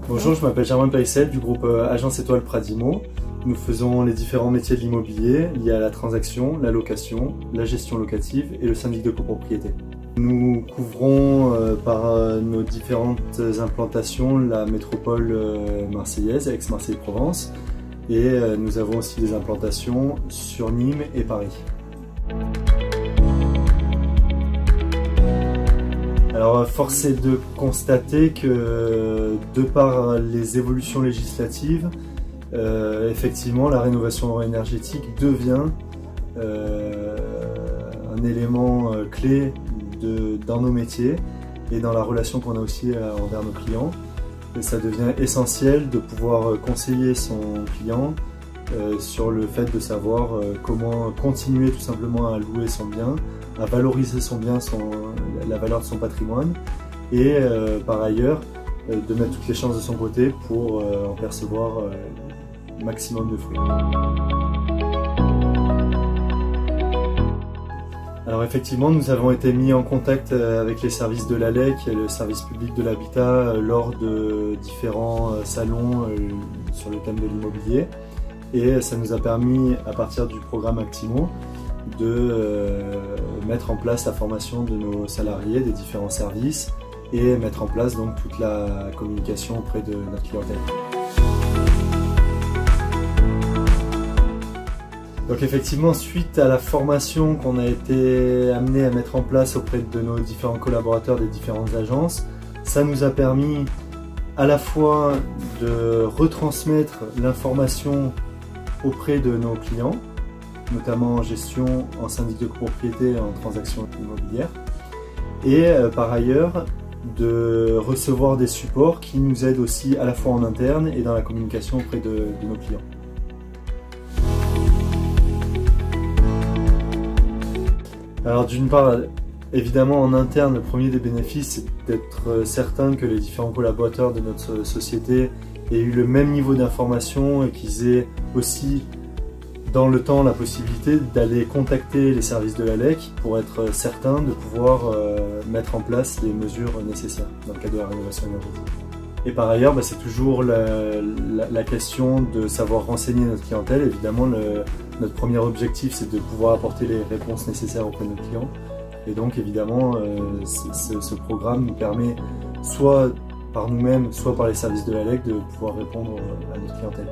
Bonjour, je m'appelle Germain Périssel du groupe Agence Étoile Pradimo. Nous faisons les différents métiers de l'immobilier liés à la transaction, la location, la gestion locative et le syndic de copropriété. Nous couvrons par nos différentes implantations la métropole marseillaise, Aix-Marseille-Provence, et nous avons aussi des implantations sur Nîmes et Paris. Alors, force est de constater que, de par les évolutions législatives, effectivement, la rénovation énergétique devient un élément clé dans nos métiers et dans la relation qu'on a aussi envers nos clients. Et ça devient essentiel de pouvoir conseiller son client sur le fait de savoir comment continuer tout simplement à louer son bien, à valoriser son bien, la valeur de son patrimoine, et par ailleurs de mettre toutes les chances de son côté pour en percevoir le maximum de fruits. Alors effectivement, nous avons été mis en contact avec les services de l'ALEC et le service public de l'habitat lors de différents salons sur le thème de l'immobilier, et ça nous a permis, à partir du programme Actimo, de mettre en place la formation de nos salariés des différents services et mettre en place donc toute la communication auprès de notre clientèle. Donc effectivement, suite à la formation qu'on a été amené à mettre en place auprès de nos différents collaborateurs des différentes agences, ça nous a permis à la fois de retransmettre l'information auprès de nos clients, notamment en gestion, en syndic de copropriété et en transactions immobilières, et par ailleurs de recevoir des supports qui nous aident aussi à la fois en interne et dans la communication auprès de nos clients. Alors d'une part, évidemment en interne, le premier des bénéfices, c'est d'être certain que les différents collaborateurs de notre société aient eu le même niveau d'information et qu'ils aient aussi dans le temps la possibilité d'aller contacter les services de l'ALEC pour être certain de pouvoir mettre en place les mesures nécessaires dans le cadre de la rénovation énergétique. Et par ailleurs, c'est toujours la question de savoir renseigner notre clientèle. Évidemment, notre premier objectif, c'est de pouvoir apporter les réponses nécessaires auprès de nos clients. Et donc, évidemment, ce programme nous permet, soit par nous-mêmes, soit par les services de l'ALEC, de pouvoir répondre à notre clientèle.